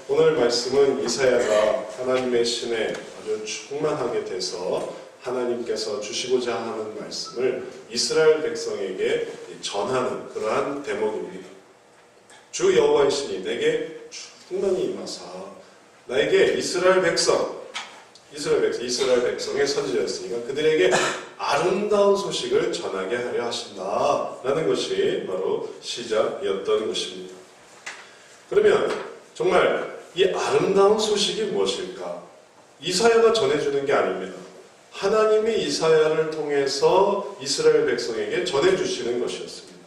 오늘 말씀은 이사야가 하나님의 신에 아주 충만하게 돼서 하나님께서 주시고자 하는 말씀을 이스라엘 백성에게 전하는 그러한 대목입니다. 주 여호와의 신이 내게 충만히 임하사 나에게 이스라엘 백성의 선지자였으니까 그들에게 아름다운 소식을 전하게 하려 하신다라는 것이 바로 시작이었던 것입니다. 그러면 정말 이 아름다운 소식이 무엇일까? 이사야가 전해주는 게 아닙니다. 하나님이 이사야를 통해서 이스라엘 백성에게 전해주시는 것이었습니다.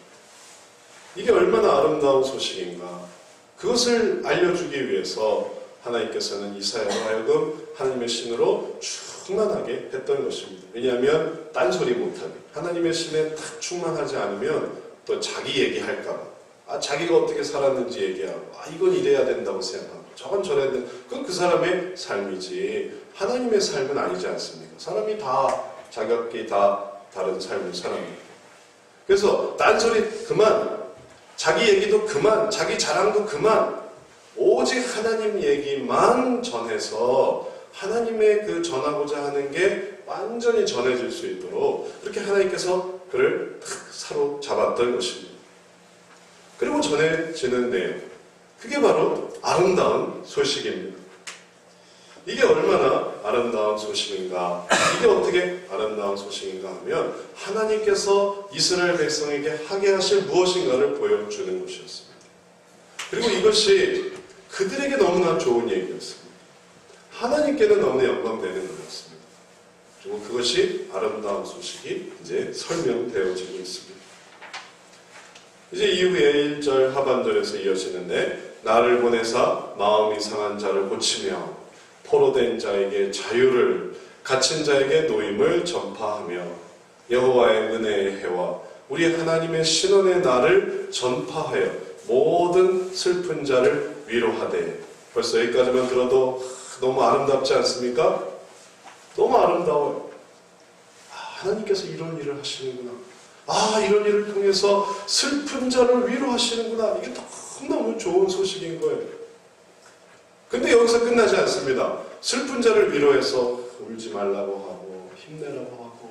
이게 얼마나 아름다운 소식인가? 그것을 알려주기 위해서 하나님께서는 이사야로 하여금 하나님의 신으로 충만하게 했던 것입니다. 왜냐하면 딴소리 못하게 하나님의 신에 딱 충만하지 않으면 또 자기 얘기할까 봐 자기가 어떻게 살았는지 얘기하고 이건 이래야 된다고 생각하고 저건 저래야 된다. 그건 그 사람의 삶이지 하나님의 삶은 아니지 않습니까? 사람이 다 자격이 다 다른 삶을 살아갑니다. 그래서 딴소리 그만, 자기 얘기도 그만, 자기 자랑도 그만, 오직 하나님 얘기만 전해서 하나님의 그 전하고자 하는 게 완전히 전해질 수 있도록 그렇게 하나님께서 그를 탁 사로잡았던 것입니다. 그리고 전해지는 내용, 그게 바로 아름다운 소식입니다. 이게 얼마나 아름다운 소식인가? 이게 어떻게 아름다운 소식인가 하면 하나님께서 이스라엘 백성에게 하게 하실 무엇인가를 보여주는 것이었습니다. 그리고 이것이 그들에게 너무나 좋은 얘기였습니다. 하나님께는 너무나 영광되는 것이었습니다. 그리고 그것이 아름다운 소식이 이제 설명되어지고 있습니다. 이제 이후에 1절 하반절에서 이어지는데 나를 보내사 마음이 상한 자를 고치며 포로된 자에게 자유를 갇힌 자에게 노임을 전파하며 여호와의 은혜의 해와 우리 하나님의 신원의 날을 전파하여 모든 슬픈 자를 위로하되. 벌써 여기까지만 들어도 너무 아름답지 않습니까? 너무 아름다워요. 하나님께서 이런 일을 하시는구나. 이런 일을 통해서 슬픈 자를 위로하시는구나. 이게 너무 좋은 소식인 거예요. 근데 여기서 끝나지 않습니다. 슬픈 자를 위로해서 울지 말라고 하고 힘내라고 하고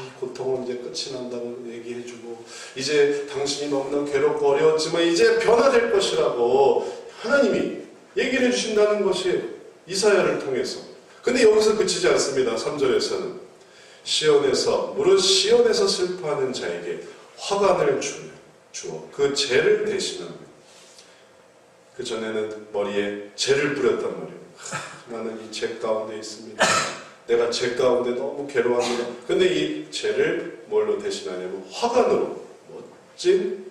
이 고통은 이제 끝이 난다고 얘기해주고 이제 당신이 너무나 괴롭고 어려웠지만 이제 변화될 것이라고 하나님이 얘기를 해주신다는 것이 이사야를 통해서. 근데 여기서 그치지 않습니다. 3절에서는 시온에서 무릇 시온에서 슬퍼하는 자에게 화관을 주어 그 죄를 대신하며. 그 전에는 머리에 죄를 뿌렸단 말이에요. 나는 이 죄 가운데 있습니다. 내가 죄 가운데 너무 괴로워합니다. 근데 이 죄를 뭘로 대신하냐면 화관으로, 멋진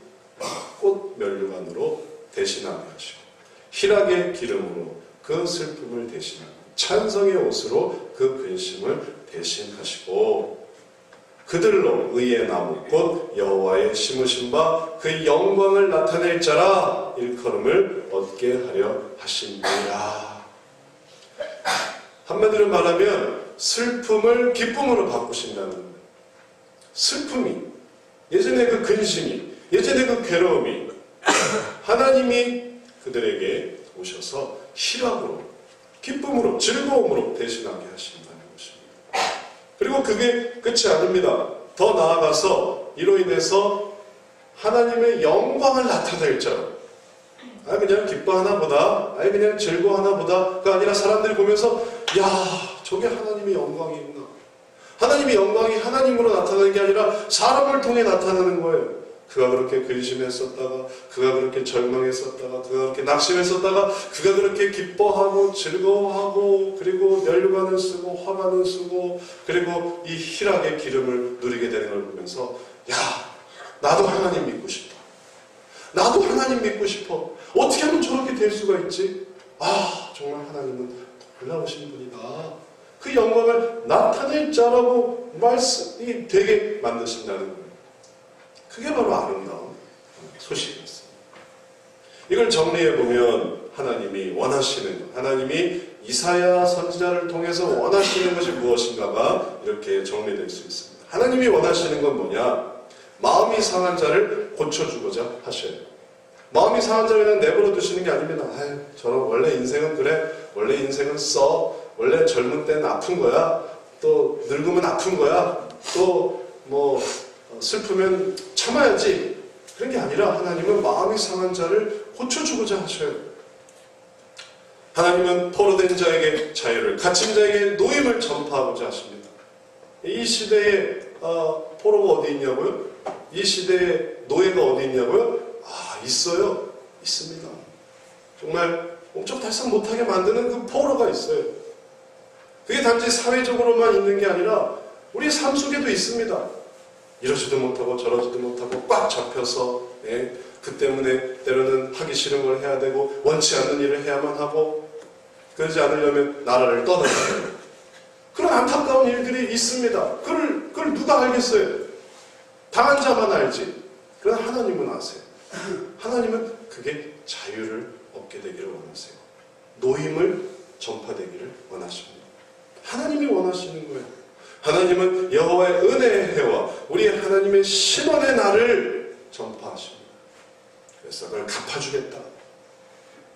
꽃 면류관으로 대신하게 하시고 희락의 기름으로 그 슬픔을 대신하고 찬성의 옷으로 그 근심을 대신하시고 그들로 의의 나무 곧 여호와의 심으신 바 그 영광을 나타낼 자라 일컬음을 얻게 하려 하심이라. 한마디로 말하면 슬픔을 기쁨으로 바꾸신다는 거예요. 슬픔이, 예전에 그 근심이, 예전에 그 괴로움이 하나님이 그들에게 오셔서 희락으로, 기쁨으로, 즐거움으로 대신하게 하신다는 것입니다. 그리고 그게 끝이 아닙니다. 더 나아가서 이로 인해서 하나님의 영광을 나타낼 자로, 그냥 기뻐하나 보다, 그냥 즐거워하나 보다가 아니라 사람들이 보면서 저게 하나님의 영광이 있나. 하나님의 영광이 하나님으로 나타나는 게 아니라 사람을 통해 나타나는 거예요. 그가 그렇게 근심했었다가, 그가 그렇게 절망했었다가, 그가 그렇게 낙심했었다가, 그가 그렇게 기뻐하고 즐거워하고 그리고 면류관을 쓰고 화관을 쓰고 그리고 이 희락의 기름을 누리게 되는 걸 보면서 나도 하나님 믿고 싶어. 나도 하나님 믿고 싶어. 어떻게 하면 저렇게 될 수가 있지? 정말 하나님은 놀라우신 분이다. 그 영광을 나타낼 자라고 말씀이 되게 만드신다는 거예요. 그게 바로 아름다운 소식이었습니다. 이걸 정리해보면 하나님이 원하시는 것, 하나님이 이사야 선지자를 통해서 원하시는 것이 무엇인가가 이렇게 정리될 수 있습니다. 하나님이 원하시는 건 뭐냐? 마음이 상한 자를 고쳐주고자 하셔요. 마음이 상한 자를 그냥 내버려 두시는 게 아닙니다. 아유, 저런 원래 인생은 그래. 원래 인생은 원래 젊은 때는 아픈 거야. 또 늙으면 아픈 거야. 또 뭐 슬프면 참아야지. 그런 게 아니라 하나님은 마음이 상한 자를 고쳐주고자 하셔요. 하나님은 포로된 자에게 자유를, 갇힌 자에게 노임을 전파하고자 하십니다. 이 시대에 포로가 어디 있냐고요? 이 시대에 노예가 어디 있냐고요? 있어요. 있습니다. 정말 엄청 달싹 못하게 만드는 그 포로가 있어요. 그게 단지 사회적으로만 있는 게 아니라 우리 삶 속에도 있습니다. 이러지도 못하고 저러지도 못하고 꽉 잡혀서 그 때문에 때로는 하기 싫은 걸 해야 되고 원치 않는 일을 해야만 하고 그러지 않으려면 나라를 떠나야 돼요. 그런 안타까운 일들이 있습니다. 그걸 누가 알겠어요? 당한 자만 알지. 그러나 하나님은 아세요. 하나님은 그게 자유를 얻게 되기를 원하세요. 노임을 전파되기를 원하십니다. 하나님이 원하시는 거예요. 하나님은 여호와의 은혜의 해와 우리 하나님의 신원의 날을 전파하십니다. 그래서 그걸 갚아주겠다.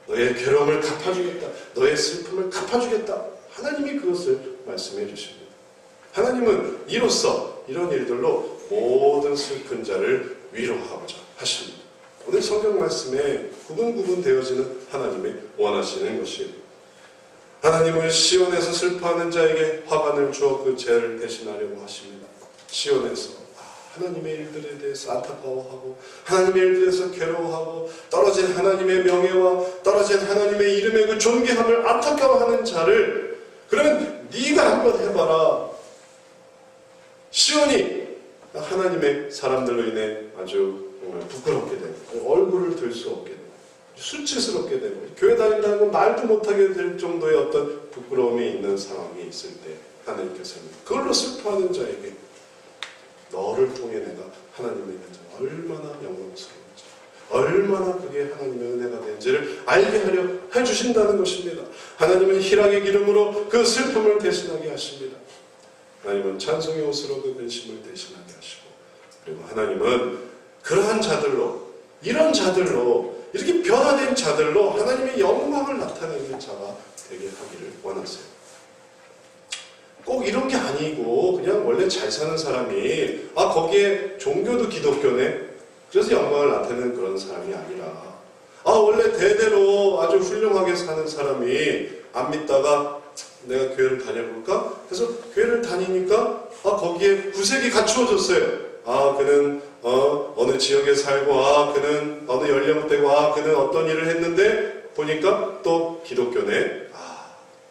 너의 괴로움을 갚아주겠다. 너의 슬픔을 갚아주겠다. 하나님이 그것을 말씀해 주십니다. 하나님은 이로써 이런 일들로 모든 슬픈 자를 위로하고자 하십니다. 오늘 성경 말씀에 구분구분 되어지는 하나님의 원하시는 것이에요. 하나님은 시온에서 슬퍼하는 자에게 화관을 주어 그 죄를 대신하려고 하십니다. 시온에서 하나님의 일들에 대해서 안타까워하고 하나님의 일들에서 괴로워하고 떨어진 하나님의 명예와 떨어진 하나님의 이름의 그 존귀함을 안타까워하는 자를 그러면 네가 한번 해봐라. 시온이 하나님의 사람들로 인해 아주 정말 부끄럽게 되고 얼굴을 들 수 없게 되고 수치스럽게 되고 교회 다닌다는 건 말도 못하게 될 정도의 어떤 부끄러움이 있는 상황이 있을 때 하나님께서는 그걸로 슬퍼하는 자에게 너를 통해 내가 하나님의 은혜가 얼마나 영광스러운지 얼마나 그게 하나님의 은혜가 된지를 알게 하려 해주신다는 것입니다. 하나님은 희락의 기름으로 그 슬픔을 대신하게 하십니다. 하나님은 찬송의 옷으로 그 근심을 대신하게 하시고 그리고 하나님은 그러한 자들로 이런 자들로 이렇게 변화된 자들로 하나님의 영광을 나타내는 자가 되게 하기를 원하세요. 꼭 이런 게 아니고 그냥 원래 잘 사는 사람이 거기에 종교도 기독교네 그래서 영광을 나타내는 그런 사람이 아니라 원래 대대로 아주 훌륭하게 사는 사람이 안 믿다가 내가 교회를 다녀볼까? 해서 교회를 다니니까 거기에 구색이 갖추어졌어요. 그는 어느 지역에 살고 그는 어느 연령대고 그는 어떤 일을 했는데 보니까 또 기독교네.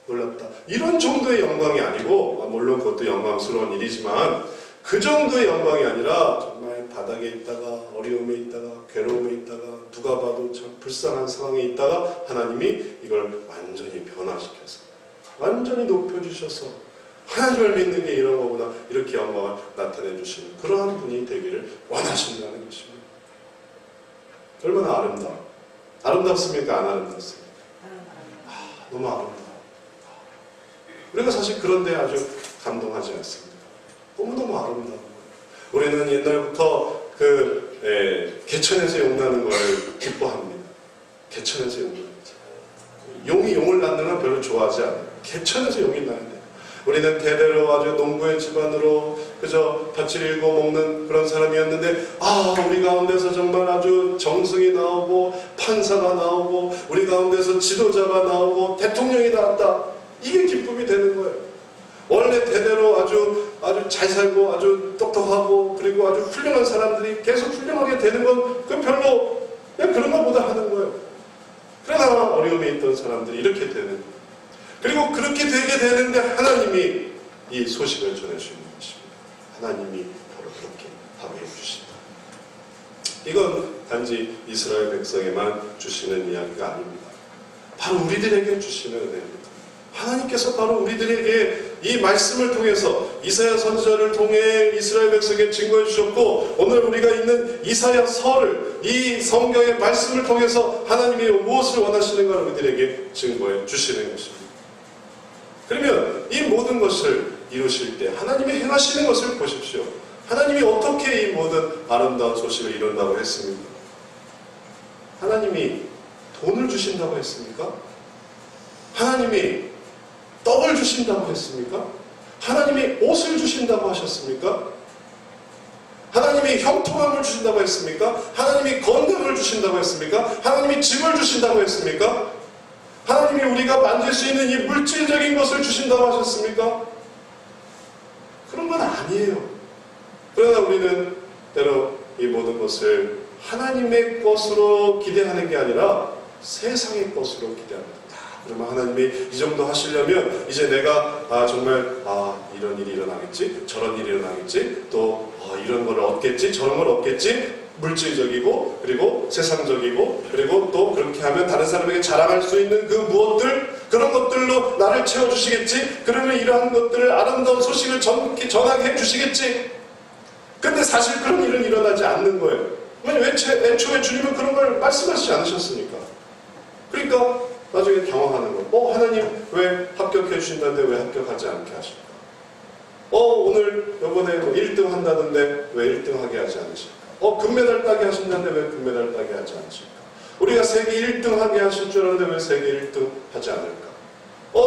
놀랍다. 이런 정도의 영광이 아니고 물론 그것도 영광스러운 일이지만 그 정도의 영광이 아니라 정말 바닥에 있다가 어려움에 있다가 괴로움에 있다가 누가 봐도 참 불쌍한 상황에 있다가 하나님이 이걸 완전히 변화시켜서 완전히 높여주셔서 하나님을 믿는 게 이런 거구나 이렇게 영광을 나타내 주시는 그러한 분이 되기를 원하신다는 것입니다. 얼마나 아름답습니까? 안 아름답습니까? 너무 아름다워. 우리가 사실 그런데 아주 감동하지 않습니다. 너무너무 아름다운 거예요. 우리는 옛날부터 개천에서 용나는 걸 기뻐합니다. 개천에서 용나는 거. 용이 용을 낳는 건 별로 좋아하지 않아요. 개천에서 용이 나야 돼요. 우리는 대대로 아주 농부의 집안으로 그저 밭을 일고 먹는 그런 사람이었는데 우리 가운데서 정말 아주 정승이 나오고 판사가 나오고 우리 가운데서 지도자가 나오고 대통령이 나왔다. 이게 기쁨이 되는 거예요. 원래 대대로 아주 잘 살고 아주 똑똑하고 그리고 아주 훌륭한 사람들이 계속 훌륭하게 되는 건 그건 별로 그냥 그런 것보다 하는 거예요. 그러나 어려움에 있던 사람들이 이렇게 되는 거예요. 그리고 그렇게 되게 되는데 하나님이 이 소식을 전해주시는 것입니다. 하나님이 바로 그렇게 하게 해주신다. 이건 단지 이스라엘 백성에만 주시는 이야기가 아닙니다. 바로 우리들에게 주시는 은혜입니다. 하나님께서 바로 우리들에게 이 말씀을 통해서 이사야 선지자를 통해 이스라엘 백성에게 증거해 주셨고 오늘 우리가 있는 이사야 서를 이 성경의 말씀을 통해서 하나님이 무엇을 원하시는가 우리들에게 증거해 주시는 것입니다. 그러면 이 모든 것을 이루실 때 하나님이 행하시는 것을 보십시오. 하나님이 어떻게 이 모든 아름다운 소식을 이룬다고 했습니까? 하나님이 돈을 주신다고 했습니까? 하나님이 떡을 주신다고 했습니까? 하나님이 옷을 주신다고 하셨습니까? 하나님이 형통함을 주신다고 했습니까? 하나님이 건강을 주신다고 했습니까? 하나님이 집을 주신다고 했습니까? 하나님이 우리가 만질 수 있는 이 물질적인 것을 주신다고 하셨습니까? 그런 건 아니에요. 그러나 우리는 때로 이 모든 것을 하나님의 것으로 기대하는 게 아니라 세상의 것으로 기대합니다. 그러면 하나님이 이 정도 하시려면 이제 내가 정말 이런 일이 일어나겠지, 저런 일이 일어나겠지, 또 이런 걸 얻겠지, 저런 걸 얻겠지, 물질적이고 그리고 세상적이고 그리고 또 그렇게 하면 다른 사람에게 자랑할 수 있는 그 무엇들, 그런 것들로 나를 채워주시겠지, 그러면 이러한 것들을 아름다운 소식을 전하게 해주시겠지. 근데 사실 그런 일은 일어나지 않는 거예요. 왜냐면 애초에 주님은 그런 걸 말씀하시지 않으셨으니까. 그러니까 나중에 당황하는 거. 하나님 왜 합격해 주신다는데 왜 합격하지 않게 하실까? 오늘 이번에 1등 한다는데 왜 1등 하게 하지 않으실까? 금메달 따게 하신다는데 왜 금메달 따게 하지 않으실까? 우리가 세계 1등 하게 하실 줄 알았는데 왜 세계 1등 하지 않을까?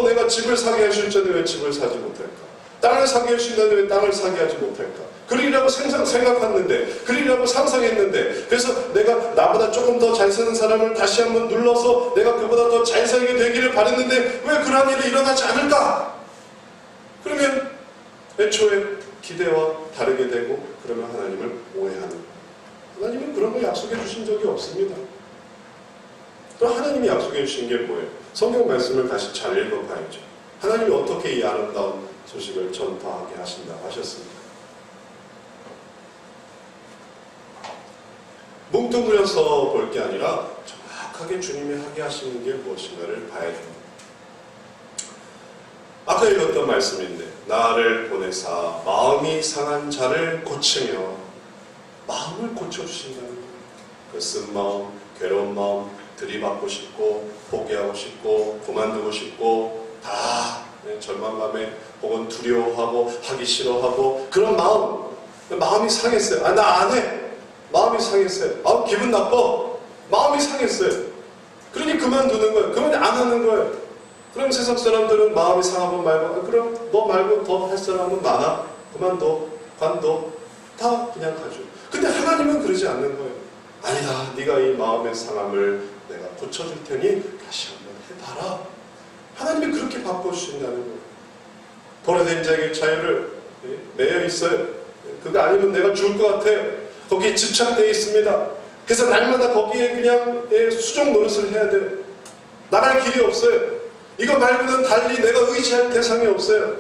내가 집을 사게 하실 줄 알았는데 왜 집을 사지 못할까? 땅을 사게 하신다는데 왜 땅을 사게 하지 못할까? 그러리라고 생각했는데, 그러리라고 상상했는데, 그래서 내가 나보다 조금 더 잘 사는 사람을 다시 한번 눌러서 내가 그보다 더 잘 살게 되기를 바랬는데 왜 그런 일이 일어나지 않을까? 그러면 애초에 기대와 다르게 되고 그러면 하나님을 오해하는 거예요. 하나님은 그런 거 약속해 주신 적이 없습니다. 그럼 하나님이 약속해 주신 게 뭐예요? 성경 말씀을 다시 잘 읽어봐야죠. 하나님이 어떻게 이 아름다운 소식을 전파하게 하신다고 하셨습니까? 뭉뚱그려서 볼 게 아니라 정확하게 주님이 하게 하시는 게 무엇인가를 봐야 됩니다. 아까 읽었던 말씀인데 나를 보내사 마음이 상한 자를 고치며, 마음을 고쳐주신다는 거예요. 그 쓴 마음, 괴로운 마음, 들이받고 싶고 포기하고 싶고 그만두고 싶고 다 절망감에 혹은 두려워하고 하기 싫어하고 그런 마음이 상했어요. 나 안 해. 마음이 상했어요. 기분 나빠. 마음이 상했어요. 그러니 그만두는 거예요. 그러면 안 하는 거예요. 그럼 세상 사람들은 마음이 상하고 말고 그럼 너 말고 더 할 사람은 많아. 그만둬. 관둬. 다 그냥 가죠. 근데 하나님은 그러지 않는 거예요. 아니다. 네가 이 마음의 상함을 내가 고쳐줄 테니 다시 한번 해봐라. 하나님이 그렇게 바꿔주신다는 거예요. 도래된 자에게 자유를 매여 있어요. 그거 아니면 내가 죽을 것 같아요. 거기에 집착되어 있습니다. 그래서 날마다 거기에 그냥 수종 노릇을 해야 돼요. 나갈 길이 없어요. 이거 말고는 달리 내가 의지할 대상이 없어요.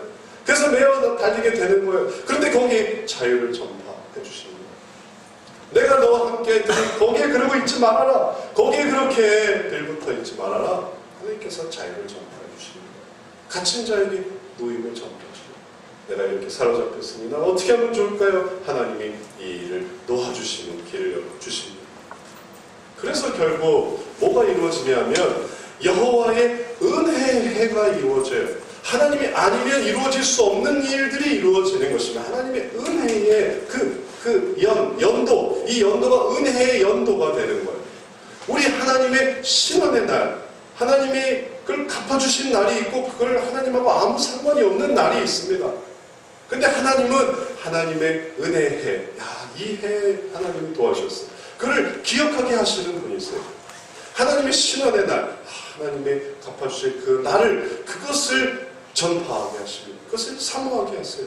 그래서 매어 달리게 되는 거예요. 그런데 거기에 자유를 전파해 주시는 거예요. 내가 너와 함께 했더니 거기에 그러고 있지 말아라. 거기에 그렇게 빌붙어 있지 말아라. 하나님께서 자유를 전파해 주시는 거예요. 갇힌 자에게 노임을 전파해 주시는 거예요. 내가 이렇게 사로잡혔으니 나 어떻게 하면 좋을까요? 하나님이 이 일을 놓아주시는 길을 열어주십니다. 그래서 결국 뭐가 이루어지냐면 여호와의 은혜의 해가 이루어져요. 하나님이 아니면 이루어질 수 없는 일들이 이루어지는 것입니다. 하나님의 은혜의 연도, 이 연도가 은혜의 연도가 되는 거예요. 우리 하나님의 신원의 날, 하나님이 그걸 갚아주신 날이 있고 그걸 하나님하고 아무 상관이 없는 날이 있습니다. 근데 하나님은 하나님의 은혜의 해, 이 해에 하나님이 도와주셨어요. 그를 기억하게 하시는 분이세요. 하나님의 신원의 날, 하나님의 갚아주실 그 날을, 그것을 전파하게 하시고 그것을 사모하게 하세요.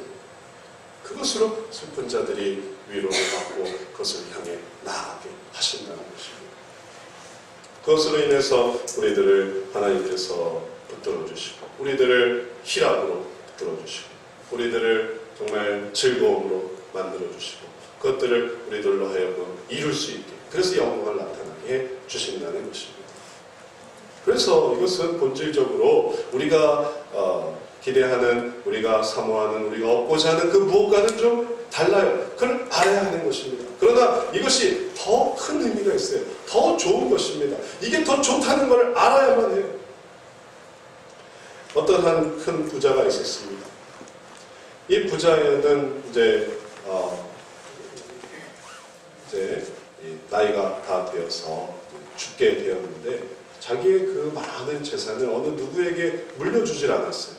그것으로 슬픈 자들이 위로를 받고 그것을 향해 나아가게 하신다는 것입니다. 그것으로 인해서 우리들을 하나님께서 붙들어 주시고 우리들을 희락으로 붙들어 주시고 우리들을 정말 즐거움으로 만들어 주시고 그것들을 우리들로 하여금 이룰 수 있게, 그래서 영광을 나타나게 주신다는 것입니다. 그래서 이것은 본질적으로 우리가 기대하는, 우리가 사모하는, 우리가 얻고자 하는 그 무엇과는 좀 달라요. 그걸 알아야 하는 것입니다. 그러나 이것이 더 큰 의미가 있어요. 더 좋은 것입니다. 이게 더 좋다는 걸 알아야만 해요. 어떤 한 큰 부자가 있었습니다. 이 부자는 이제 나이가 다 되어서 죽게 되었는데 자기의 그 많은 재산을 어느 누구에게 물려주질 않았어요.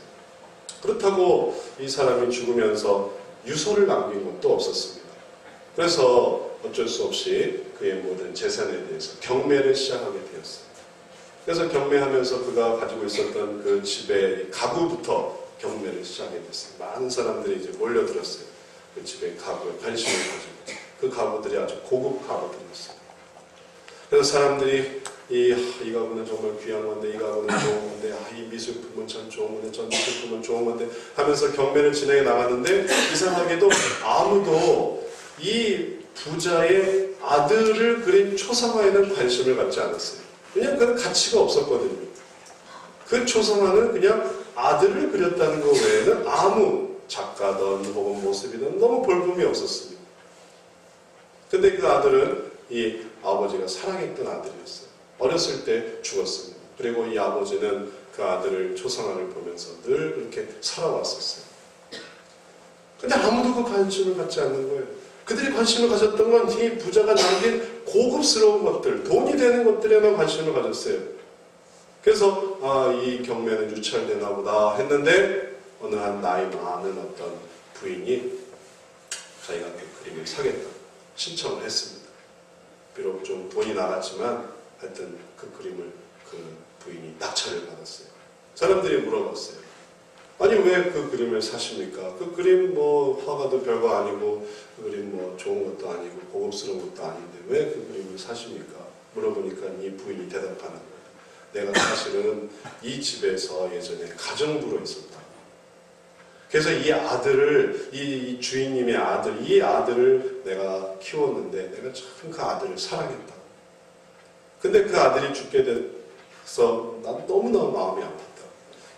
그렇다고 이 사람이 죽으면서 유서를 남긴 것도 없었습니다. 그래서 어쩔 수 없이 그의 모든 재산에 대해서 경매를 시작하게 되었어요. 그래서 경매하면서 그가 가지고 있었던 그 집의 가구부터 경매를 시작하게 됐어요. 많은 사람들이 이제 몰려들었어요. 그 집의 가구에 관심을 가지고. 그 가구들이 아주 고급 가구들이었어요. 그래서 사람들이 이 가구는 정말 귀한 건데, 이 가구는 좋은 건데, 이 미술품은 참 좋은 건데, 전 미술품은 좋은 건데 하면서 경매를 진행해 나갔는데, 이상하게도 아무도 이 부자의 아들을 그린 초상화에는 관심을 갖지 않았어요. 왜냐하면 그건 가치가 없었거든요. 그 초상화는 그냥 아들을 그렸다는 것 외에는 아무 작가든 혹은 모습이든 너무 볼품이 없었습니다. 근데 그 아들은 이 아버지가 사랑했던 아들이었어요. 어렸을 때 죽었습니다. 그리고 이 아버지는 그 아들을 초상화를 보면서 늘 그렇게 살아왔었어요. 근데 아무도 그 관심을 갖지 않는 거예요. 그들이 관심을 가졌던 건 이 부자가 남긴 고급스러운 것들, 돈이 되는 것들에만 관심을 가졌어요. 그래서 이 경매는 유찰되나 보다 했는데 어느 한 나이 많은 어떤 부인이 자기가 그 그림을 사겠다 신청을 했습니다. 비록 좀 돈이 나갔지만 하여튼 그 그림을 그 부인이 낙찰을 받았어요. 사람들이 물어봤어요. 아니 왜 그 그림을 사십니까? 그 그림 뭐 화가도 별거 아니고 그 그림 뭐 좋은 것도 아니고 고급스러운 것도 아닌데 왜 그 그림을 사십니까? 물어보니까 이 부인이 대답하는 거예요. 내가 사실은 이 집에서 예전에 가정부로 있었다. 그래서 이 아들을 이 주인님의 아들 이 아들을 내가 키웠는데 내가 참 그 아들을 사랑했다. 근데 그 아들이 죽게 돼서 난 너무너무 마음이 아팠다.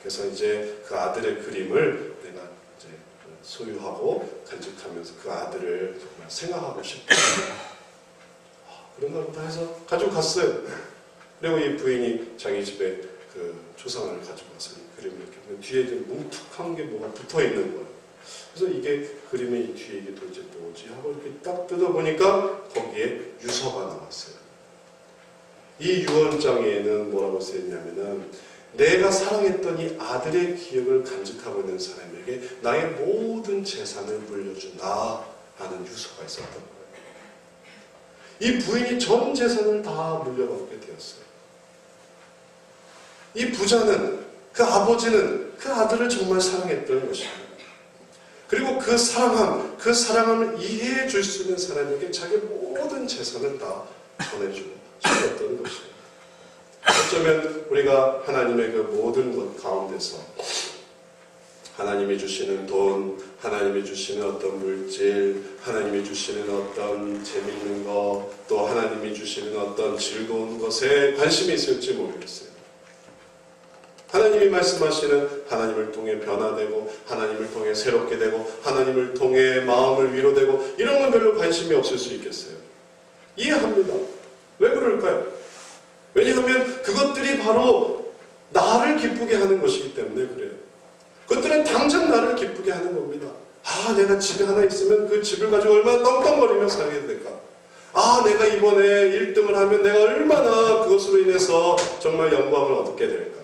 그래서 이제 그 아들의 그림을 내가 이제 소유하고 간직하면서 그 아들을 정말 생각하고 싶다. 그런가 보다 해서 가지고 갔어요. 그리고 이 부인이 자기 집에 그 초상화를 가지고 와서 이 그림을 이렇게 보면 뒤에 좀 뭉툭한 게 뭐가 붙어 있는 거예요. 그래서 이게 그림의 이 뒤에 이게 도대체 뭐지 하고 이렇게 딱 뜯어보니까 거기에 유서가 나왔어요. 이 유언장에는 뭐라고 쓰였냐면은 내가 사랑했던 이 아들의 기억을 간직하고 있는 사람에게 나의 모든 재산을 물려준다 하는 유서가 있었던 거예요. 이 부인이 전 재산을 다 물려받게 되었어요. 이 부자는 그 아버지는 그 아들을 정말 사랑했던 것입니다. 그리고 그 사랑함을 이해해 줄 수 있는 사람에게 자기 모든 재산을 다 전해주고 싶었던 것입니다. 어쩌면 우리가 하나님의 그 모든 것 가운데서 하나님이 주시는 돈, 하나님이 주시는 어떤 물질, 하나님이 주시는 어떤 재밌는 것, 또 하나님이 주시는 어떤 즐거운 것에 관심이 있을지 모르겠어요. 하나님이 말씀하시는 하나님을 통해 변화되고 하나님을 통해 새롭게 되고 하나님을 통해 마음을 위로되고 이런 건 별로 관심이 없을 수 있겠어요. 이해합니다. 왜 그럴까요? 왜냐하면 그것들이 바로 나를 기쁘게 하는 것이기 때문에 그래요. 그것들은 당장 나를 기쁘게 하는 겁니다. 내가 집에 하나 있으면 그 집을 가지고 얼마나 떵떵거리며 살게 될까? 내가 이번에 1등을 하면 내가 얼마나 그것으로 인해서 정말 영광을 얻게 될까?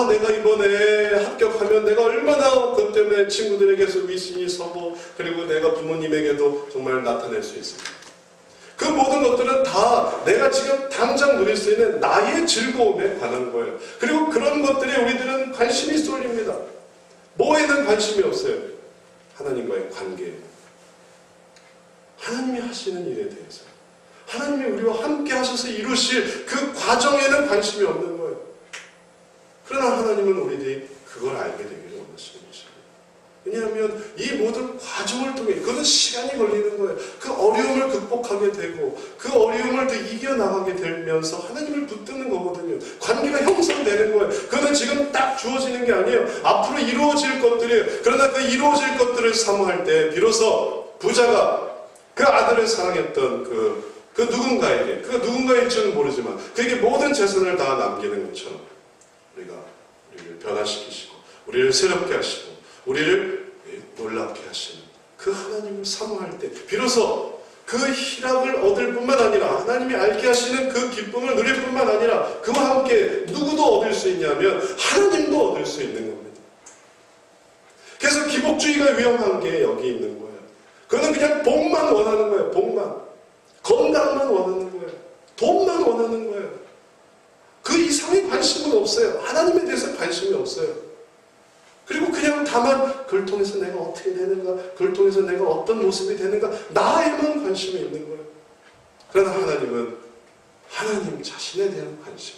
내가 이번에 합격하면 내가 얼마나 그것 때문에 친구들에게서 위신이 서고 그리고 내가 부모님에게도 정말 나타낼 수 있을까? 그 모든 것들은 다 내가 지금 당장 누릴 수 있는 나의 즐거움에 관한 거예요. 그리고 그런 것들에 우리들은 관심이 쏠립니다. 뭐에는 관심이 없어요. 하나님과의 관계에. 하나님이 하시는 일에 대해서. 하나님이 우리와 함께 하셔서 이루실 그 과정에는 관심이 없는 거예요. 그러나 하나님은 우리들이 그걸 알게 되기를 원하시는 것입니다. 왜냐하면 이 모든 과정을 통해 그것은 시간이 걸리는 거예요. 그 어려움을 극복하게 되고 그 어려움을 더 이겨나가게 되면서 하나님을 붙드는 거거든요. 관계가 형성되는 거예요. 그거는 지금 딱 주어지는 게 아니에요. 앞으로 이루어질 것들이에요. 그러나 그 이루어질 것들을 사모할 때 비로소 부자가 그 아들을 사랑했던 그 누군가에게 그가 누군가일지는 모르지만 그에게 모든 재산을 다 남기는 것처럼 우리를 변화시키시고 우리를 새롭게 하시고 우리를 놀랍게 하시는 그 하나님을 사모할 때 비로소 그 희락을 얻을 뿐만 아니라 하나님이 알게 하시는 그 기쁨을 누릴 뿐만 아니라 그와 함께 누구도 얻을 수 있냐면 하나님도 얻을 수 있는 겁니다. 그래서 기복주의가 위험한 게 여기 있는 거예요. 그는 그냥 복만 원하는 거예요. 복만. 건강만 원하는 거예요. 돈만 원하는 거예요. 그 이상의 관심은 없어요. 하나님에 대해서 관심이 없어요. 그리고 그냥 다만 그걸 통해서 내가 어떻게 되는가, 그걸 통해서 내가 어떤 모습이 되는가, 나에만 관심이 있는 거예요. 그러나 하나님은 하나님 자신에 대한 관심,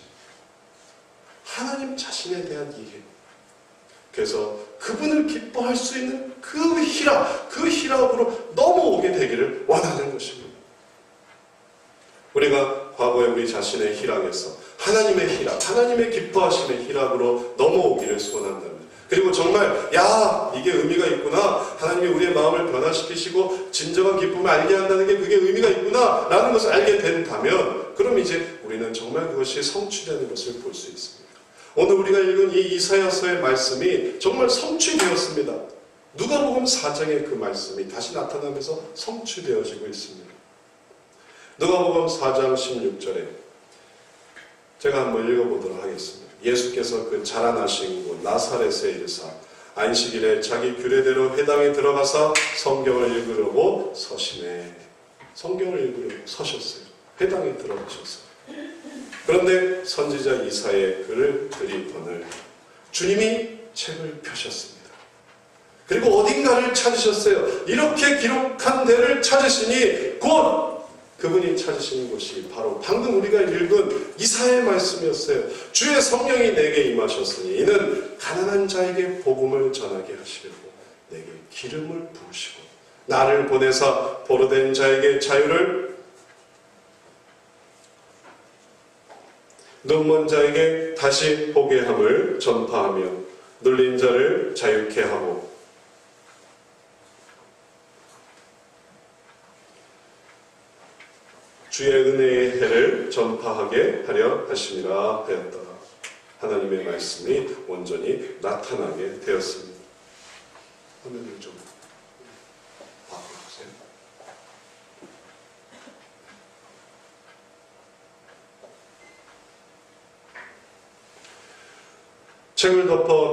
하나님 자신에 대한 이해, 그래서 그분을 기뻐할 수 있는 그 희락으로 넘어오게 되기를 원하는 것입니다. 우리가 과거에 우리 자신의 희락에서 하나님의 희락, 하나님의 기뻐하심의 희락으로 넘어오기를 소원한다면, 그리고 정말 이게 의미가 있구나, 하나님이 우리의 마음을 변화시키시고 진정한 기쁨을 알게 한다는 게 그게 의미가 있구나 라는 것을 알게 된다면, 그럼 이제 우리는 정말 그것이 성취되는 것을 볼 수 있습니다. 오늘 우리가 읽은 이 이사야서의 말씀이 정말 성취되었습니다. 누가복음 4장의 그 말씀이 다시 나타나면서 성취되어지고 있습니다. 누가복음 4장 16절에 제가 한번 읽어보도록 하겠습니다. 예수께서 그 자라나신 곳 나사렛에 이르사 안식일에 자기 규례대로 회당에 들어가서 성경을 읽으려고 서심해. 성경을 읽으려고 서셨어요. 회당에 들어가셨어요. 그런데 선지자 이사야의 글을 들이거늘 주님이 책을 펴셨습니다. 그리고 어딘가를 찾으셨어요. 이렇게 기록한 데를 찾으시니 곧 그분이 찾으시는 곳이 바로 방금 우리가 읽은 이사야의 말씀이었어요. 주의 성령이 내게 임하셨으니 이는 가난한 자에게 복음을 전하게 하시려고 내게 기름을 부으시고 나를 보내사 포로된 자에게 자유를, 눈먼 자에게 다시 보게 함을 전파하며 눌린 자를 자유케 하고 주의 은혜의 해를 전파하게 하려 하심이라 하였다. 하나님의 말씀이 온전히 나타나게 되었습니다. 화면을 좀 바꿔주세요. 책을 덮어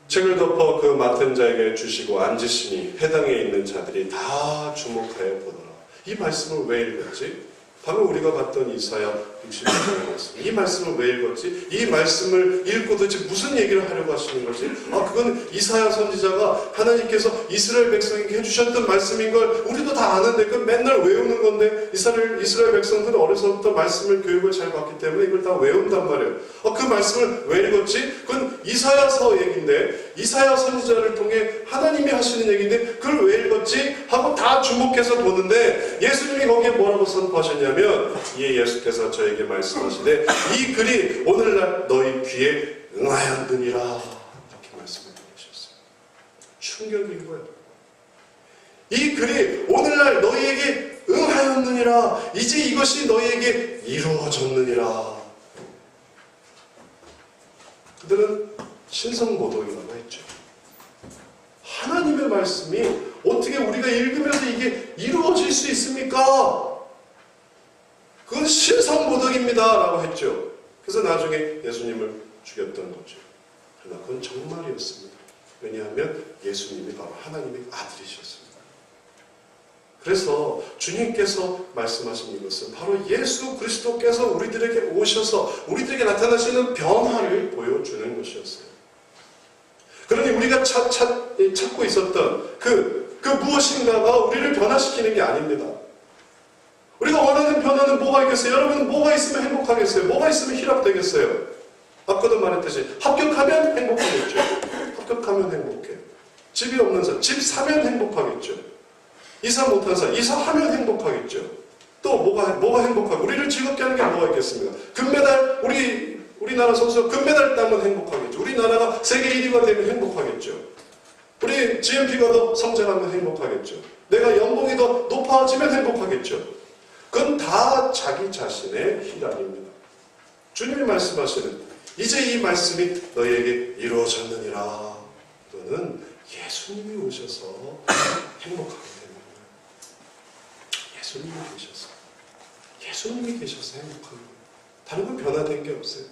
책을 덮어 그 맡은 자에게 주시고 앉으시니 회당에 있는 자들이 다 주목하여 보더라. 이 말씀을 왜 읽었지? 방금 우리가 봤던 이사야 66장의 말씀. 이 말씀을 왜 읽었지? 이 말씀을 읽고 도대체 무슨 얘기를 하려고 하시는 거지? 그건 이사야 선지자가 하나님께서 이스라엘 백성에게 해주셨던 말씀인 걸 우리도 다 아는데 그건 맨날 외우는 건데 이스라엘 백성들은 어려서부터 말씀을 교육을 잘 받기 때문에 이걸 다 외운단 말이에요. 그 말씀을 왜 읽었지? 그건 이사야서 얘기인데 이사야 선지자를 통해 하나님이 하시는 얘기인데 그걸 왜 읽었지? 하고 다 주목해서 보는데 예수님이 거기에 뭐라고 선포하셨냐면 이에 예수께서 저에게 말씀하시되 이 글이 오늘날 너희 귀에 응하였느니라 이렇게 말씀을 해주셨어요. 충격인 거예요. 이 글이 오늘날 너희에게 응하였느니라. 이제 이것이 너희에게 이루어졌느니라. 그들은 신성모독이라고 했죠. 하나님의 말씀이 어떻게 우리가 읽으면서 이게 이루어질 수 있습니까? 그건 신성모독입니다 라고 했죠. 그래서 나중에 예수님을 죽였던 거죠. 그러나 그건 정말이었습니다. 왜냐하면 예수님이 바로 하나님의 아들이셨습니다. 그래서 주님께서 말씀하신 이것은 바로 예수 그리스도께서 우리들에게 오셔서 우리들에게 나타나시는 변화를 보여주는 것이었어요. 그러니 우리가 찾고 있었던 그 무엇인가가 우리를 변화시키는 게 아닙니다. 우리가 원하는 변화는 뭐가 있겠어요? 여러분 뭐가 있으면 행복하겠어요? 뭐가 있으면 희락되겠어요? 아까도 말했듯이 합격하면 행복하겠죠. 합격하면 행복해. 집이 없는 사람, 집 사면 행복하겠죠. 이사 못한 사람, 이사하면 행복하겠죠. 또 뭐가 행복하고 우리를 즐겁게 하는 게 뭐가 있겠습니까? 금메달, 우리나라 선수가 금메달 따면 행복하겠죠. 우리나라가 세계 1위가 되면 행복하겠죠. 우리 GNP가 더 성장하면 행복하겠죠. 내가 연봉이 더 높아지면 행복하겠죠. 그건 다 자기 자신의 희락입니다. 주님이 말씀하시는 이제 이 말씀이 너희에게 이루어졌느니라. 또는 예수님이 오셔서 행복하게 되는 거예요. 예수님이 계셔서 행복한 거예요. 다른 건 변화된 게 없어요.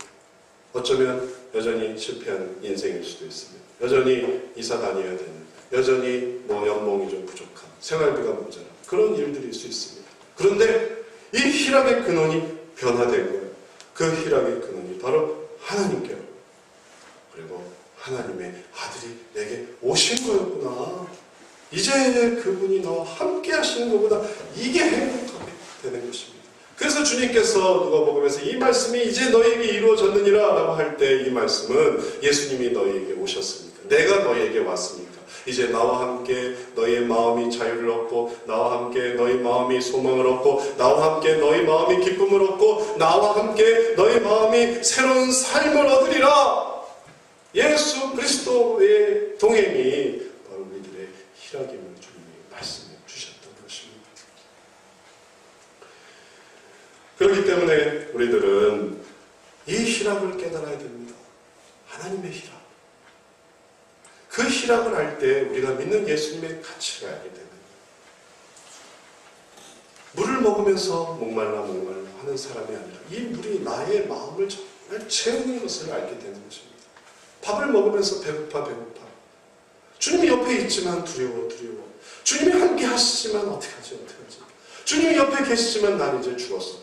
어쩌면 여전히 실패한 인생일 수도 있습니다. 여전히 이사 다녀야 되는, 여전히 연봉이 좀 부족한, 생활비가 모자란 그런 일들일 수 있습니다. 그런데 이 희락의 근원이 변화된 거예요. 그 희락의 근원이 바로 하나님께로, 그리고 하나님의 아들이 내게 오신 거였구나. 이제 그분이 나와 함께 하시는 것보다 이게 행복하게 되는 것입니다. 그래서 주님께서 누가복음에서 이 말씀이 이제 너에게 이루어졌느니라 라고 할 때 이 말씀은 예수님이 너희에게 오셨으니까, 내가 너희에게 왔으니까 이제 나와 함께 너희의 마음이 자유를 얻고, 나와 함께 너희 마음이 소망을 얻고, 나와 함께 너희 마음이 기쁨을 얻고, 나와 함께 너희 마음이 새로운 삶을 얻으리라. 예수 그리스도의 동행이 바로 우리들의 희락임을 주님이 말씀해 주셨던 것입니다. 그렇기 때문에 우리들은 이 희락을 깨달아야 됩니다. 하나님의 희락. 그 희락을 알 때 우리가 믿는 예수님의 가치를 알게 됩니다. 물을 먹으면서 목말라 하는 사람이 아니라 이 물이 나의 마음을 정말 채우는 것을 알게 되는 것입니다. 밥을 먹으면서 배고파. 주님이 옆에 있지만 두려워. 주님이 함께 하시지만 어떡하지. 주님이 옆에 계시지만 난 이제 죽었어.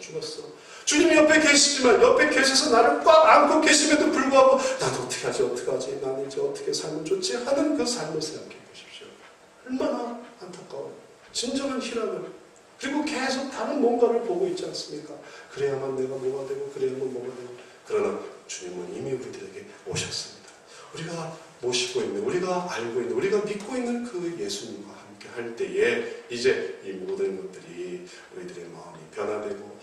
주님이 옆에 계시지만, 옆에 계셔서 나를 꽉 안고 계심에도 불구하고 난 어떡하지. 난 이제 어떻게 살면 좋지 하는 그 삶을 생각해 보십시오. 얼마나 안타까워요. 진정한 희락을, 그리고 계속 다른 뭔가를 보고 있지 않습니까? 그래야만 내가 뭐가 되고, 그래야만 뭐가 되고. 그러나 주님은 이미 우리들에게 오셨습니다. 우리가 모시고 있는, 우리가 알고 있는, 우리가 믿고 있는 그 예수님과 함께 할 때에 이제 이 모든 것들이 우리들의 마음이 변화되고,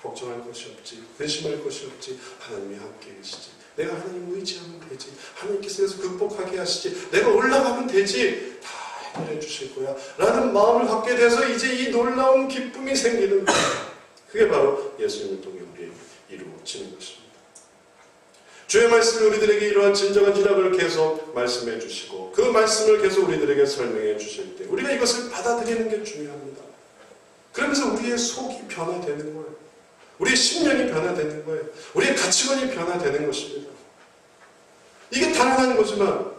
걱정할 것이 없지, 근심할 것이 없지, 하나님이 함께 계시지, 내가 하나님을 의지하면 되지, 하나님께서 극복하게 하시지, 내가 올라가면 되지, 다 해결해 주실 거야 라는 마음을 갖게 돼서 이제 이 놀라운 기쁨이 생기는 거예요. 그게 바로 예수님을 통해 우리에게 이루어지는 것입니다. 주의 말씀이 우리들에게 이러한 진정한 희락을 계속 말씀해 주시고, 그 말씀을 계속 우리들에게 설명해 주실 때 우리가 이것을 받아들이는 게 중요합니다. 그러면서 우리의 속이 변화되는 거예요. 우리의 심령이 변화되는 거예요. 우리의 가치관이 변화되는 것입니다. 이게 당연한 거지만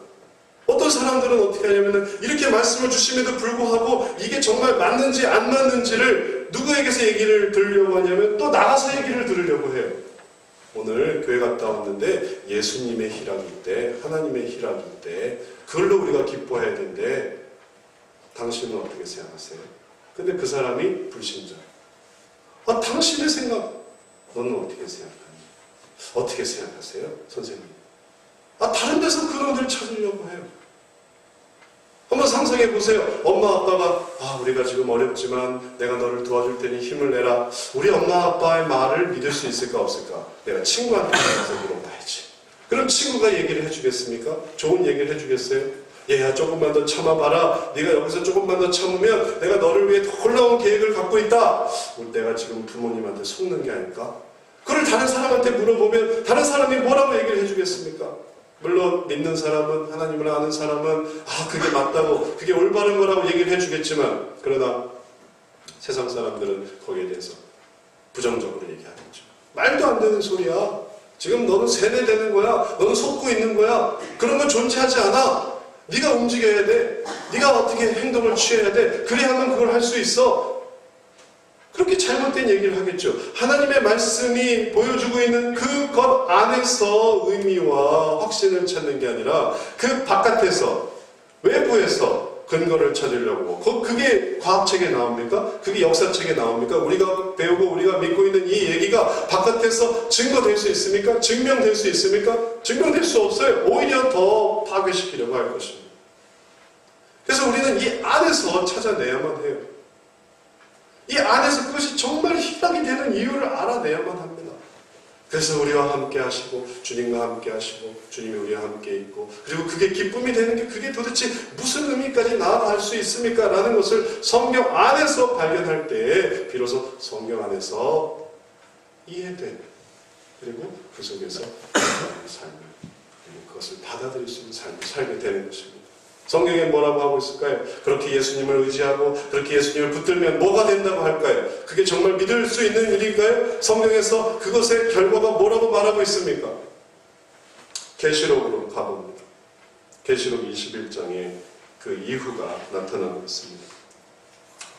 어떤 사람들은 어떻게 하냐면 이렇게 말씀을 주심에도 불구하고 이게 정말 맞는지 안 맞는지를 누구에게서 얘기를 들으려고 하냐면 또 나가서 얘기를 들으려고 해요. 오늘 교회 갔다 왔는데 예수님의 희락일 때, 하나님의 희락일 때 그걸로 우리가 기뻐해야 되는데 당신은 어떻게 생각하세요? 근데 그 사람이 불신자. 당신의 생각, 너는 어떻게 생각하니? 어떻게 생각하세요? 선생님. 다른 데서 그런들 찾으려고 해요. 한번 상상해 보세요. 엄마 아빠가 우리가 지금 어렵지만 내가 너를 도와줄 테니 힘을 내라. 우리 엄마 아빠의 말을 믿을 수 있을까 없을까? 내가 친구한테 가서 물어봐야지. 그럼 친구가 얘기를 해주겠습니까? 좋은 얘기를 해주겠어요? 얘야 조금만 더 참아봐라. 네가 여기서 조금만 더 참으면 내가 너를 위해 더 놀라운 계획을 갖고 있다. 내가 지금 부모님한테 속는 게 아닐까? 그걸 다른 사람한테 물어보면 다른 사람이 뭐라고 얘기를 해주겠습니까? 물론 믿는 사람은, 하나님을 아는 사람은 그게 맞다고, 그게 올바른 거라고 얘기를 해주겠지만, 그러나 세상 사람들은 거기에 대해서 부정적으로 얘기하겠죠. 말도 안 되는 소리야. 지금 너는 세뇌되는 거야. 너는 속고 있는 거야. 그런 건 존재하지 않아. 네가 움직여야 돼. 네가 어떻게 행동을 취해야 돼. 그래야만 그걸 할 수 있어. 그렇게 잘못된 얘기를 하겠죠. 하나님의 말씀이 보여주고 있는 그것 안에서 의미와 확신을 찾는 게 아니라 그 바깥에서, 외부에서 근거를 찾으려고. 그게 과학책에 나옵니까? 그게 역사책에 나옵니까? 우리가 배우고 우리가 믿고 있는 이 얘기가 바깥에서 증거될 수 있습니까? 증명될 수 있습니까? 증명될 수 없어요. 오히려 더 파괴시키려고 할 것입니다. 그래서 우리는 이 안에서 찾아내야만 해요. 이 안에서 그것이 정말 희락이 되는 이유를 알아내야만 합니다. 그래서 우리와 함께 하시고, 주님과 함께 하시고, 주님이 우리와 함께 있고, 그리고 그게 기쁨이 되는 게 그게 도대체 무슨 의미까지 나아갈 수 있습니까? 라는 것을 성경 안에서 발견할 때 비로소 성경 안에서 이해된, 그리고 그 속에서 삶을, 그리고 그것을 받아들일 수 있는 삶을 살게 되는 것입니다. 성경에 뭐라고 하고 있을까요? 그렇게 예수님을 의지하고 그렇게 예수님을 붙들면 뭐가 된다고 할까요? 그게 정말 믿을 수 있는 일인가요? 성경에서 그것의 결과가 뭐라고 말하고 있습니까? 계시록으로 가봅니다. 계시록 21장에 그 이후가 나타나고 있습니다.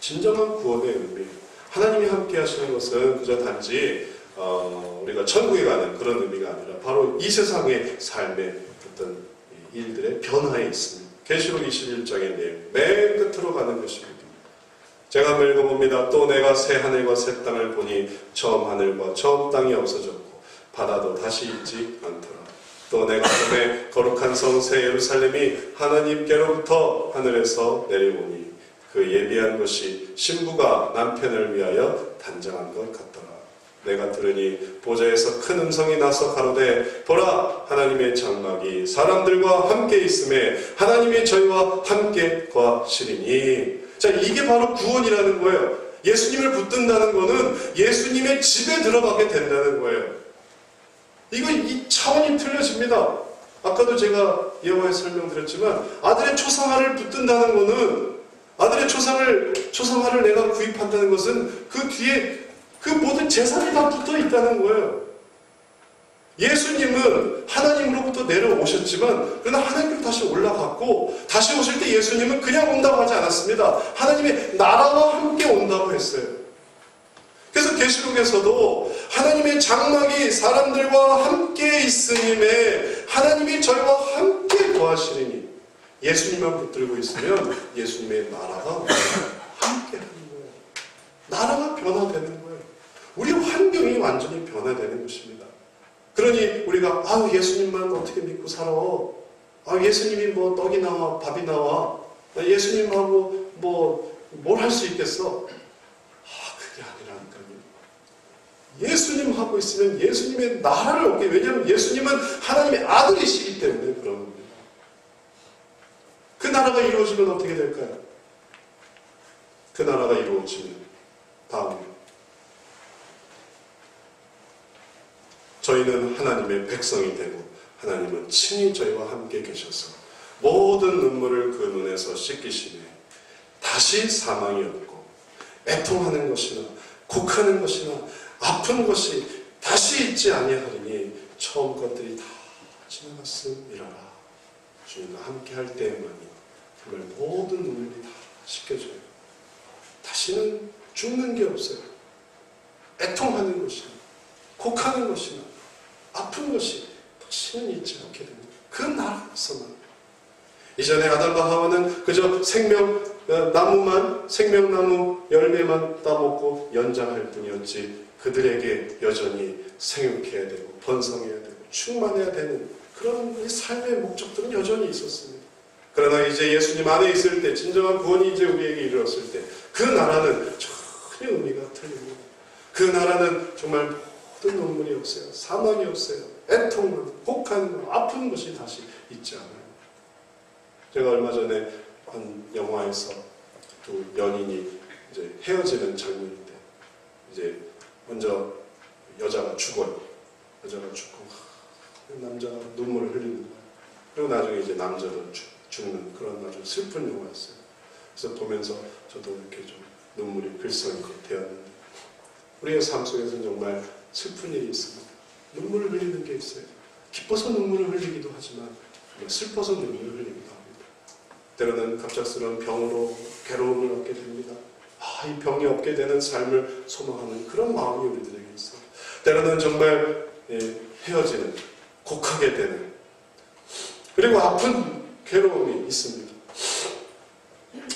진정한 구원의 의미, 하나님이 함께 하시는 것은 그저 단지 우리가 천국에 가는 그런 의미가 아니라 바로 이 세상의 삶의 어떤 일들의 변화에 있습니다. 계시록 21장의 내용, 맨 끝으로 가는 것입니다. 제가 한번 읽어봅니다. 또 내가 새 하늘과 새 땅을 보니 처음 하늘과 처음 땅이 없어졌고 바다도 다시 있지 않더라. 또 내가 보매 거룩한 성 새 예루살렘이 하나님께로부터 하늘에서 내려오니 그 예비한 것이 신부가 남편을 위하여 단장한 것 같더라. 내가 들으니 보좌에서 큰 음성이 나서 가로되 보라 하나님의 장막이 사람들과 함께 있음에 하나님이 저희와 함께 거하시리니. 자, 이게 바로 구원이라는 거예요. 예수님을 붙든다는 거는 예수님의 집에 들어가게 된다는 거예요. 이거 이 차원이 틀려집니다. 아까도 제가 예화에 설명드렸지만 아들의 초상화를 붙든다는 거는 아들의 초상화를 내가 구입한다는 것은 그 뒤에 그 모든 재산이 다 붙어 있다는 거예요. 예수님은 하나님으로부터 내려오셨지만 그러나 하나님으로 다시 올라갔고 다시 오실 때 예수님은 그냥 온다고 하지 않았습니다. 하나님의 나라와 함께 온다고 했어요. 그래서 계시록에서도 하나님의 장막이 사람들과 함께 있으님에 하나님이 저희와 함께 거하시리니 예수님만 붙들고 있으면 예수님의 나라가 함께 하는 거예요. 나라가 변화되는 거예요. 우리 환경이 완전히 변화되는 것입니다. 그러니 우리가 예수님만 어떻게 믿고 살아? 예수님이 뭐 떡이 나와 밥이 나와? 예수님하고 뭘 할 수 있겠어? 그게 아니라니까요. 예수님하고 있으면 예수님의 나라를 얻게. 왜냐하면 예수님은 하나님의 아들이시기 때문에 그런 겁니다. 그 나라가 이루어지면 어떻게 될까요? 그 나라가 이루어지면 다음에 저희는 하나님의 백성이 되고 하나님은 친히 저희와 함께 계셔서 모든 눈물을 그 눈에서 씻기시네. 다시 사망이 없고 애통하는 것이나 곡하는 것이나 아픈 것이 다시 있지 아니하리니 처음 것들이 다 지나갔음이라라. 주님과 함께 할 때에만이 정말 모든 눈물이 다 씻겨져요. 다시는 죽는 게 없어요. 애통하는 것이나 곡하는 것이나 아픈 것이 다시는 있지 않게 됩니다. 그 나라에서만. 이전에 아담과 하와는 그저 생명나무 열매만 따먹고 연장할 뿐이었지 그들에게 여전히 생육해야 되고 번성해야 되고 충만해야 되는 그런 삶의 목적들은 여전히 있었습니다. 그러나 이제 예수님 안에 있을 때 진정한 구원이 이제 우리에게 이르렀을 때 그 나라는 전혀 의미가 틀립니다. 그 나라는 정말 모든 눈물이 없어요. 사망이 없어요. 애통만, 곡하는 아픈 것이 다시 있지 않아요. 제가 얼마 전에 한 영화에서 두 연인이 이제 헤어지는 장면인데 이제 먼저 여자가 죽어요. 여자가 죽고 남자가 눈물을 흘리는 거예요. 그리고 나중에 이제 남자도 죽는 그런 아주 슬픈 영화였어요. 그래서 보면서 저도 이렇게 좀 눈물이 글썽이게 되었는데 우리의 삶 속에서는 정말 슬픈 일이 있습니다. 눈물을 흘리는 게 있어요. 기뻐서 눈물을 흘리기도 하지만 슬퍼서 눈물을 흘리기도 합니다. 때로는 갑작스러운 병으로 괴로움을 얻게 됩니다. 이 병이 없게 되는 삶을 소망하는 그런 마음이 우리들에게 있어요. 때로는 정말 헤어지는, 곡하게 되는 그리고 아픈 괴로움이 있습니다.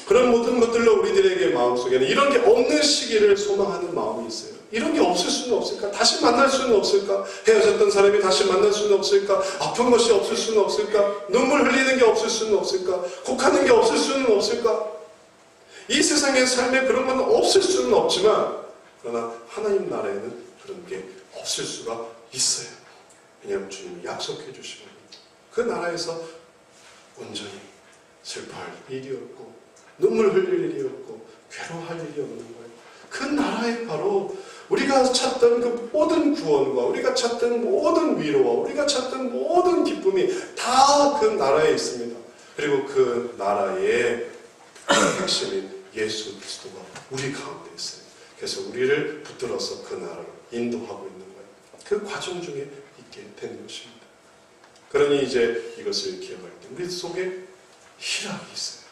그런 모든 것들로 우리들에게 마음속에는 이런 게 없는 시기를 소망하는 마음이 있어요. 이런 게 없을 수는 없을까? 다시 만날 수는 없을까? 헤어졌던 사람이 다시 만날 수는 없을까? 아픈 것이 없을 수는 없을까? 눈물 흘리는 게 없을 수는 없을까? 곡하는 게 없을 수는 없을까? 이 세상의 삶에 그런 건 없을 수는 없지만 그러나 하나님 나라에는 그런 게 없을 수가 있어요. 왜냐하면 주님이 약속해 주시거든요. 그 나라에서 온전히 슬퍼할 일이 없고 눈물 흘릴 일이 없고 괴로워할 일이 없는 거예요. 그 나라에 바로 우리가 찾던 그 모든 구원과 우리가 찾던 모든 위로와 우리가 찾던 모든 기쁨이 다 그 나라에 있습니다. 그리고 그 나라의 핵심인 예수 그리스도가 우리 가운데 있어요. 그래서 우리를 붙들어서 그 나라로 인도하고 있는 거예요. 그 과정 중에 있게 되는 것입니다. 그러니 이제 이것을 기억할 때 우리 속에 희락이 있어요.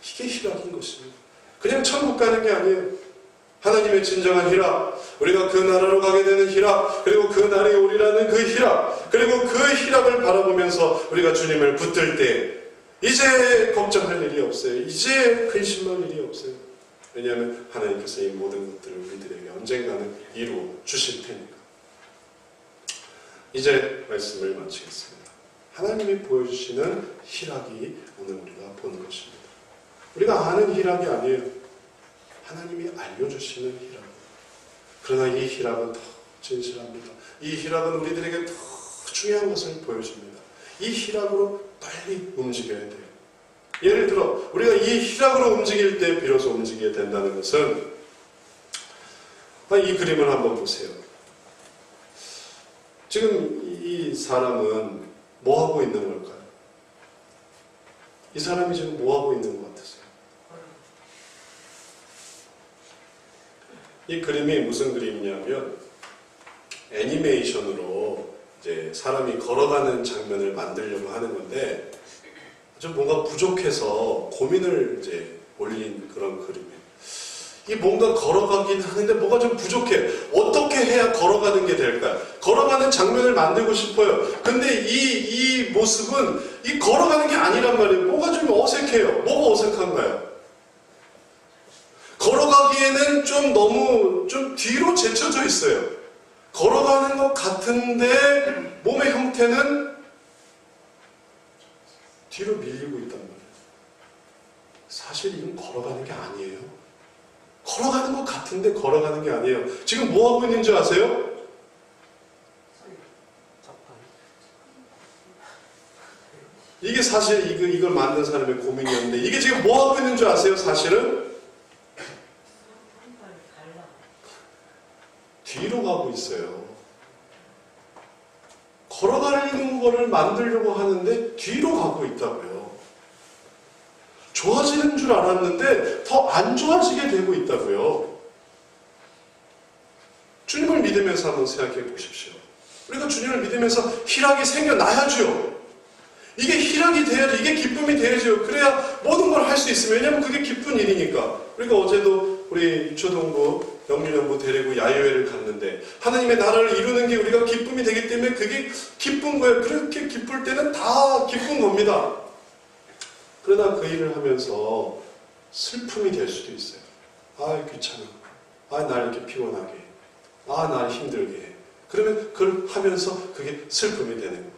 이게 희락인 것입니다. 그냥 천국 가는 게 아니에요. 하나님의 진정한 희락, 우리가 그 나라로 가게 되는 희락, 그리고 그 날이 오리라는 그 희락, 그리고 그 희락을 바라보면서 우리가 주님을 붙들 때 이제 걱정할 일이 없어요. 이제 근심할 일이 없어요. 왜냐하면 하나님께서 이 모든 것들을 우리들에게 언젠가는 이루어 주실 테니까. 이제 말씀을 마치겠습니다. 하나님이 보여주시는 희락이 오늘 우리가 보는 것입니다. 우리가 아는 희락이 아니에요. 하나님이 알려주시는 희락. 그러나 이 희락은 더 진실합니다. 이 희락은 우리들에게 더 중요한 것을 보여줍니다. 이 희락으로 빨리 움직여야 돼요. 예를 들어 우리가 이 희락으로 움직일 때 비로소 움직이게 된다는 것은, 이 그림을 한번 보세요. 지금 이 사람은 뭐 하고 있는 걸까요? 이 사람이 지금 뭐 하고 있는 것 같으세요? 이 그림이 무슨 그림이냐면 애니메이션으로 이제 사람이 걸어가는 장면을 만들려고 하는 건데 좀 뭔가 부족해서 고민을 이제 올린 그런 그림이에요. 이 뭔가 걸어가긴 하는데 뭐가 좀 부족해. 어떻게 해야 걸어가는 게 될까요? 걸어가는 장면을 만들고 싶어요. 근데 이 모습은 이 걸어가는 게 아니란 말이에요. 뭐가 좀 어색해요. 뭐가 어색한가요? 걸어가기에는 좀 너무 좀 뒤로 제쳐져 있어요. 걸어가는 것 같은데 몸의 형태는 뒤로 밀리고 있단 말이에요. 사실 이건 걸어가는 게 아니에요. 걸어가는 것 같은데 걸어가는 게 아니에요. 지금 뭐 하고 있는 줄 아세요? 이게 사실 이걸 만든 사람의 고민이었는데 이게 지금 뭐 하고 있는 줄 아세요? 사실은 뒤로 가고 있어요. 걸어가는 거를 만들려고 하는데 뒤로 가고 있다고요. 좋아지는 줄 알았는데 더 안 좋아지게 되고 있다고요. 주님을 믿으면서 한번 생각해 보십시오. 우리가 주님을 믿으면서 희락이 생겨나야죠. 이게 희락이 돼야죠. 이게 기쁨이 돼야죠. 그래야 모든 걸 할 수 있으면, 왜냐하면 그게 기쁜 일이니까. 우리가 어제도 우리 유초동부 영민연부 데리고 야유회를 갔는데 하나님의 나라를 이루는 게 우리가 기쁨이 되기 때문에 그게 기쁜 거예요. 그렇게 기쁠 때는 다 기쁜 겁니다. 그러다 그 일을 하면서 슬픔이 될 수도 있어요. 아, 귀찮아. 아, 날 이렇게 피곤하게 해. 아, 날 힘들게 해. 그러면 그걸 하면서 그게 슬픔이 되는 거예요.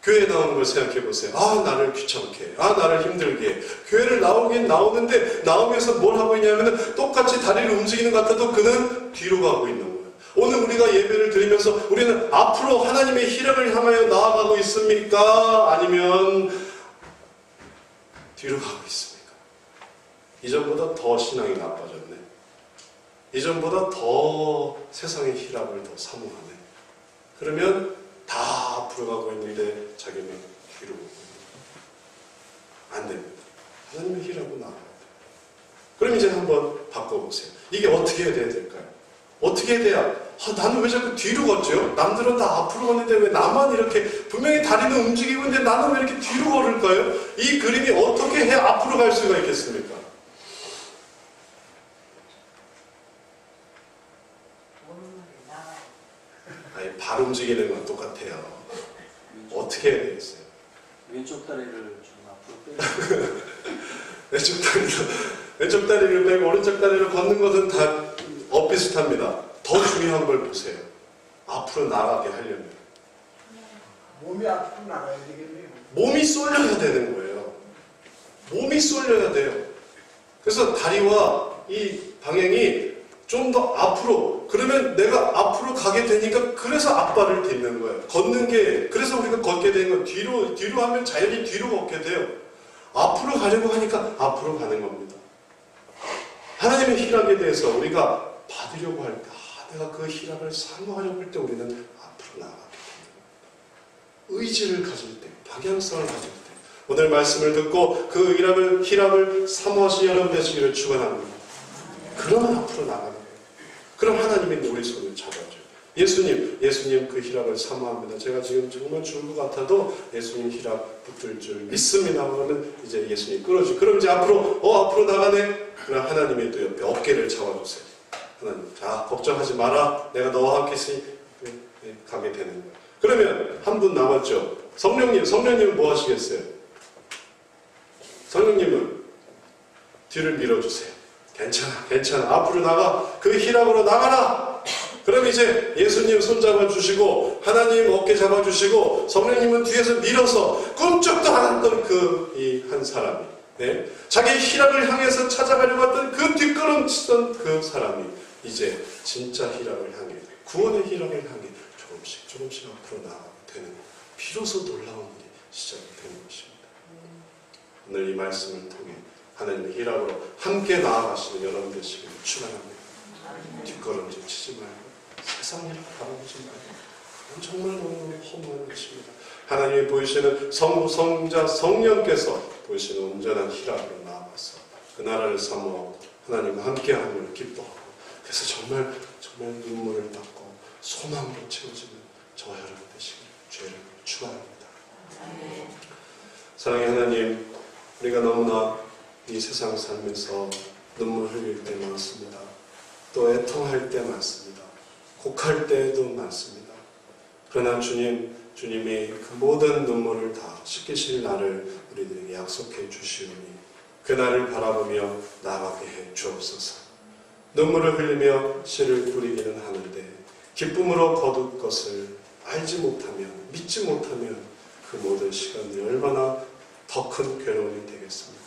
교회에 나오는 걸 생각해 보세요. 아, 나를 귀찮게 해. 아, 나를 힘들게 해. 교회를 나오긴 나오는데 나오면서 뭘 하고 있냐면 똑같이 다리를 움직이는 것 같아도 그는 뒤로 가고 있는 거예요. 오늘 우리가 예배를 드리면서 우리는 앞으로 하나님의 희락을 향하여 나아가고 있습니까? 아니면 뒤로 가고 있습니까? 이전보다 더 신앙이 나빠졌네. 이전보다 더 세상의 희락을 더 사모하네. 그러면 다 앞으로 가고 있는데 자기는 뒤로 가고 있는 거예요. 안 됩니다. 하나님의 희락으로 나아가야 돼요. 그럼 이제 한번 바꿔보세요. 이게 어떻게 해야 될까요? 어떻게 해야 나는 왜 자꾸 뒤로 걷죠? 남들은 다 앞으로 걷는데 왜 나만 이렇게 분명히 다리는 움직이고 있는데 나는 왜 이렇게 뒤로 걸을까요? 이 그림이 어떻게 해야 앞으로 갈 수가 있겠습니까? 아니, 발 움직이는 건 똑같아요. 어떻게 해야 되겠어요? 왼쪽 다리를 좀 앞으로 빼고 왼쪽 다리를 빼고 오른쪽 다리를 걷는 것은 다 비슷합니다. 더 중요한 걸 보세요. 앞으로 나가게 하려면 몸이 앞으로 나가야 되겠네요. 몸이 쏠려야 되는 거예요. 몸이 쏠려야 돼요. 그래서 다리와 이 방향이 좀 더 앞으로, 그러면 내가 앞으로 가게 되니까 그래서 앞발을 딛는 거예요. 걷는 게, 그래서 우리가 걷게 되는 건 뒤로 하면 자연히 뒤로 걷게 돼요. 앞으로 가려고 하니까 앞으로 가는 겁니다. 하나님의 희락에 대해서 우리가 받으려고 할 때, 내가 그 희락을 사모하려고 할 때 우리는 앞으로 나가게 됩니다. 의지를 가질 때, 방향성을 가질 때, 오늘 말씀을 듣고 그 희락을 사모하시 여러분 되시기를 축원합니다. 그러면 앞으로 나가는 거예요. 그럼 하나님이 우리 손을 잡아줘요. 예수님 그 희락을 사모합니다. 제가 지금 정말 죽을 것 같아도 예수님 희락 붙들 줄 믿습니다. 그러면 이제 예수님 끌어주고, 그럼 이제 앞으로 나가네. 그럼 하나님이 또 옆에 어깨를 잡아주세요. 하나님, 자, 걱정하지 마라. 내가 너와 함께 있으니 가게 되는 거예요. 그러면 한 분 남았죠. 성령님은 뭐 하시겠어요? 성령님은 뒤를 밀어주세요. 괜찮아. 앞으로 나가. 그 희락으로 나가라. 그럼 이제 예수님 손잡아 주시고 하나님 어깨 잡아 주시고 성령님은 뒤에서 밀어서 꿈쩍도 안 했던 그 이 한 사람이, 자기 희락을 향해서 찾아가려고 했던 그 뒷걸음치던 그 사람이 이제 진짜 희락을 향해, 구원의 희락을 향해 조금씩 앞으로 나아가게 되는, 비로소 놀라운 일이 시작이 되는 것입니다. 오늘 이 말씀을 통해 하나님의 희락으로 함께 나아가시는 여러분 되시기를 축원합니다. 뒷걸음질 치지 말고 세상 일을 바라보지 말고 정말 너무 허무한 것입니다. 하나님이 보이시는 성부, 성자, 성령께서 보이시는 온전한 희락으로 나아가서 그 나라를 사모하고 하나님과 함께함을 기뻐하고, 그래서 정말 눈물을 닦고 소망으로 채워지는 저와 여러분 되시기를 주의 이름으로 축원합니다. 사랑의 하나님, 우리가 너무나 이 세상 살면서 눈물 흘릴 때 많습니다. 또 애통할 때 많습니다. 곡할 때도 많습니다. 그러나 주님이 그 모든 눈물을 다 씻기실 날을 우리들에게 약속해 주시오니 그 날을 바라보며 나아가게 해 주옵소서. 눈물을 흘리며 씨를 뿌리기는 하는데 기쁨으로 거둘 것을 알지 못하면, 믿지 못하면 그 모든 시간들이 얼마나 더 큰 괴로움이 되겠습니까?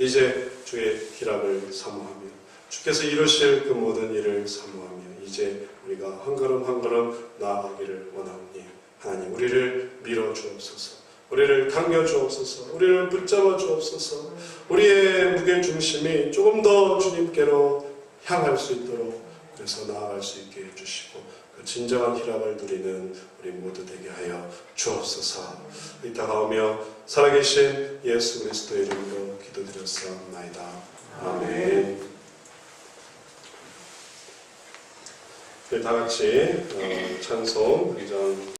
이제 주의 희락을 사모하며 주께서 이루실 그 모든 일을 사모하며 이제 우리가 한 걸음 한 걸음 나아가기를 원하오니 하나님, 우리를 밀어 주옵소서. 우리를 당겨 주옵소서. 우리를 붙잡아 주옵소서. 우리의 무게 중심이 조금 더 주님께로 향할 수 있도록, 그래서 나아갈 수 있게 해주시고 그 진정한 희락을 누리는 우리 모두 되게 하여 주옵소서. 이따가오며 살아계신 예수 그리스도의 이름으로 기도드렸사옵나이다. 아멘. 다 같이 찬송 2장